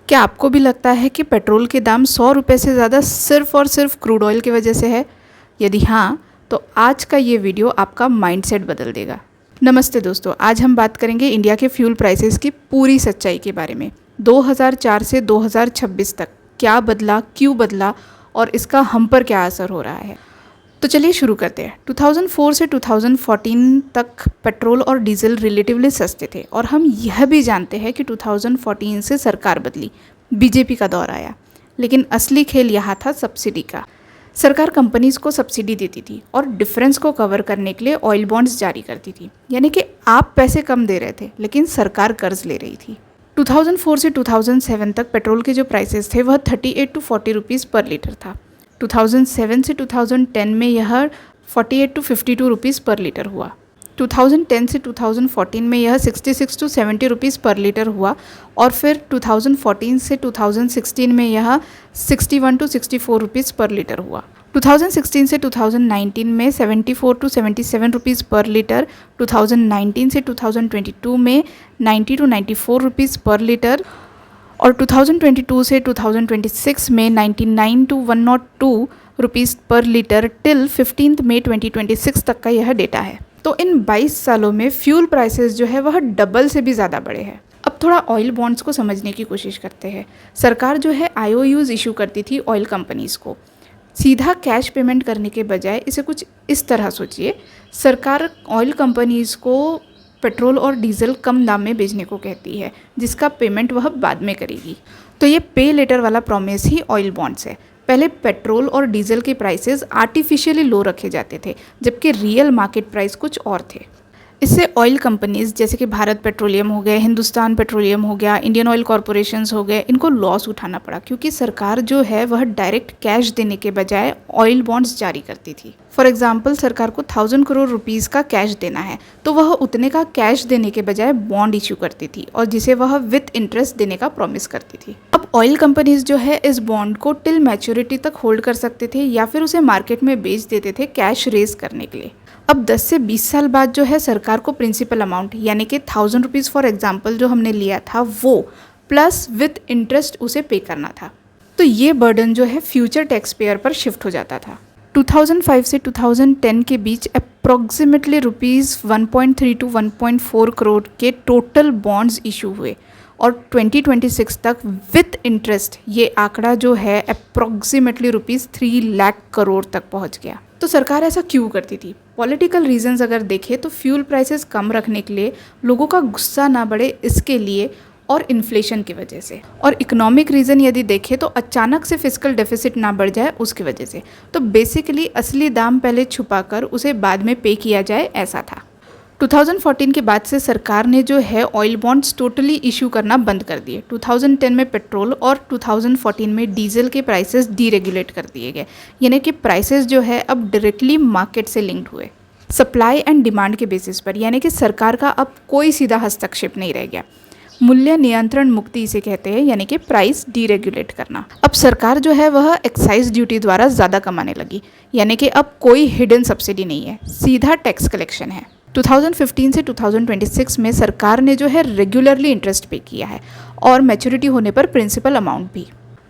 क्या आपको भी लगता है कि पेट्रोल के दाम 100 रुपये से ज़्यादा सिर्फ़ और सिर्फ क्रूड ऑयल की वजह से है? यदि हाँ, तो आज का ये वीडियो आपका माइंडसेट बदल देगा। नमस्ते दोस्तों, आज हम बात करेंगे इंडिया के फ्यूल प्राइसेस की पूरी सच्चाई के बारे में। 2004 से 2026 तक क्या बदला, क्यों बदला और इसका हम पर क्या असर हो रहा है। तो चलिए शुरू करते हैं। 2004 से 2014 तक पेट्रोल और डीजल रिलेटिवली सस्ते थे और हम यह भी जानते हैं कि 2014 से सरकार बदली, बीजेपी का दौर आया। लेकिन असली खेल यहाँ था सब्सिडी का। सरकार कंपनीज़ को सब्सिडी देती थी और डिफरेंस को कवर करने के लिए ऑयल बॉन्ड्स जारी करती थी। यानी कि आप पैसे कम दे रहे थे लेकिन सरकार कर्ज ले रही थी। 2004 से 2007 तक पेट्रोल के जो प्राइसेस थे वह 38 टू 40 रुपीज़ पर लीटर था। 2007 से 2010 में यह 48 टू 52 रुपीज़ पर लीटर हुआ। 2010 से 2014 में यह 66 टू 70 रुपीज़ पर लीटर हुआ और फिर 2014 से 2016 में यह 61 टू 64 रुपीज़ पर लीटर हुआ। 2016 से 2019 में 74 टू 77 रुपीज़ पर लीटर, 2019 से 2022 में 90 टू 94 रुपीज़ पर लीटर और 2022 से 2026 में 99 टू 102 रुपीज़ पर लीटर टिल 15 मई 2026 तक का यह डेटा है। तो इन 22 सालों में फ्यूल प्राइसेस जो है वह डबल से भी ज़्यादा बढ़े हैं। अब थोड़ा ऑयल बॉन्ड्स को समझने की कोशिश करते हैं। सरकार जो है IOUs इशू करती थी ऑयल कंपनीज़ को। सीधा कैश पेमेंट करने के बजाय इसे कुछ इस तरह सोचिए, सरकार ऑयल कंपनीज़ को पेट्रोल और डीजल कम दाम में बेचने को कहती है, जिसका पेमेंट वह बाद में करेगी। तो ये पे लेटर वाला प्रॉमिस ही ऑयल बॉन्ड्स है। पहले पेट्रोल और डीजल के प्राइसेस आर्टिफिशियली लो रखे जाते थे, जबकि रियल मार्केट प्राइस कुछ और थे। इससे ऑयल कंपनीज जैसे कि भारत पेट्रोलियम हो गए, हिंदुस्तान पेट्रोलियम हो गया, इंडियन ऑयल कॉरपोरेशंस हो गए, इनको लॉस उठाना पड़ा क्योंकि सरकार जो है वह डायरेक्ट कैश देने के बजाय ऑयल बॉन्ड्स जारी करती थी। फॉर एग्जाम्पल, सरकार को 1000 करोड़ रुपीज़ का कैश देना है तो वह उतने का कैश देने के बजाय बॉन्ड इशू करती थी और जिसे वह विथ इंटरेस्ट देने का प्रॉमिस करती थी। अब ऑयल कंपनीज जो है इस बॉन्ड को टिल मैच्योरिटी तक होल्ड कर सकते थे या फिर उसे मार्केट में बेच देते थे कैश रेज करने के लिए। अब 10 से 20 साल बाद जो है सरकार को प्रिंसिपल अमाउंट यानी कि 1000 रुपीज़ फॉर एग्जाम्पल जो हमने लिया था वो प्लस विथ इंटरेस्ट उसे पे करना था। तो ये बर्डन जो है फ्यूचर टैक्स पेयर पर शिफ्ट हो जाता था। 2005 से 2010 के बीच अप्रॉक्सीमेटली रुपीज़ 1.3 टू 1.4 करोड़ के टोटल बॉन्ड्स इशू हुए और 2026 तक विथ इंटरेस्ट ये आंकड़ा जो है अप्रॉक्सीमेटली रुपीज़ 3 लाख करोड़ तक पहुंच गया। तो सरकार ऐसा क्यों करती थी? पॉलिटिकल रीजंस अगर देखें तो फ्यूल प्राइसेस कम रखने के लिए, लोगों का गुस्सा ना बढ़े इसके लिए और इन्फ्लेशन की वजह से, और इकोनॉमिक रीज़न यदि देखें तो अचानक से फिस्कल डेफिसिट ना बढ़ जाए उसकी वजह से। तो बेसिकली असली दाम पहले छुपा कर उसे बाद में पे किया जाए, ऐसा था। 2014 के बाद से सरकार ने जो है ऑयल बॉन्ड्स टोटली इशू करना बंद कर दिए। 2010 में पेट्रोल और 2014 में डीजल के प्राइसेस डीरेगुलेट कर दिए गए, यानी कि प्राइसेस जो है अब डायरेक्टली मार्केट से लिंक्ड हुए, सप्लाई एंड डिमांड के बेसिस पर, यानी कि सरकार का अब कोई सीधा हस्तक्षेप नहीं रह गया। मूल्य नियंत्रण मुक्ति इसे कहते हैं, यानी कि प्राइस डीरेगुलेट करना। अब सरकार जो है वह एक्साइज ड्यूटी द्वारा ज़्यादा कमाने लगी, यानी कि अब कोई हिडन सब्सिडी नहीं है, सीधा टैक्स कलेक्शन है। 2015 से 2026 में सरकार ने जो है रेगुलरली इंटरेस्ट पे किया है और मैच्योरिटी होने पर प्रिंसिपल अमाउंट भी।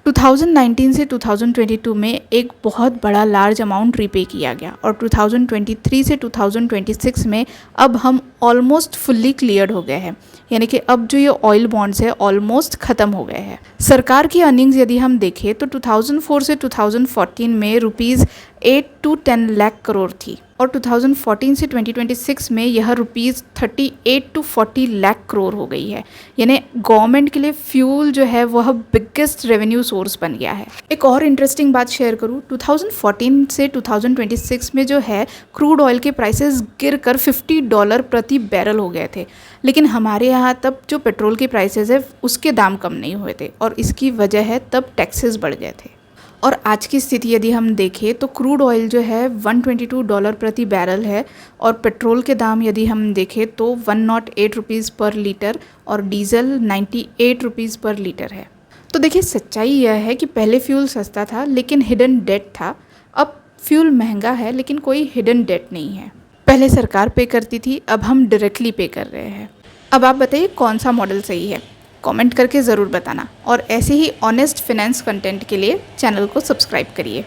2019 से 2022 में एक बहुत बड़ा लार्ज अमाउंट रीपे किया गया और 2023 से 2026 में अब हम ऑलमोस्ट फुल्ली क्लियर्ड हो गए हैं, यानी कि अब जो ये ऑयल बॉन्ड्स है ऑलमोस्ट ख़त्म हो गए हैं। सरकार की अर्निंग्स यदि हम देखें तो 2004 से 2014 में रुपीज़ 8 टू 10 लाख करोड़ थी और 2014 से 2026 में यह रुपीज़ 38 टू 40 लाख करोड़ हो गई है, यानी गवर्नमेंट के लिए फ्यूल जो है वह बिगेस्ट रेवेन्यू सोर्स बन गया है। एक और इंटरेस्टिंग बात शेयर करूँ, 2014 से 2026 में जो है क्रूड ऑयल के प्राइसेस गिरकर $50 प्रति बैरल हो गए थे, लेकिन हमारे यहाँ तब जो पेट्रोल के प्राइसेस है उसके दाम कम नहीं हुए थे और इसकी वजह है तब टैक्सेस बढ़ गए थे। और आज की स्थिति यदि हम देखें तो क्रूड ऑयल जो है $122 प्रति बैरल है और पेट्रोल के दाम यदि हम देखें तो 108 रुपीज़ पर लीटर और डीजल 98 रुपीज़ पर लीटर है। तो देखिए, सच्चाई यह है कि पहले फ्यूल सस्ता था लेकिन हिडन डेट था, अब फ्यूल महंगा है लेकिन कोई हिडन डेट नहीं है। पहले सरकार पे करती थी, अब हम डायरेक्टली पे कर रहे हैं। अब आप बताइए कौन सा मॉडल सही है? कमेंट करके ज़रूर बताना और ऐसे ही ऑनेस्ट फिनेंस कंटेंट के लिए चैनल को सब्सक्राइब करिए।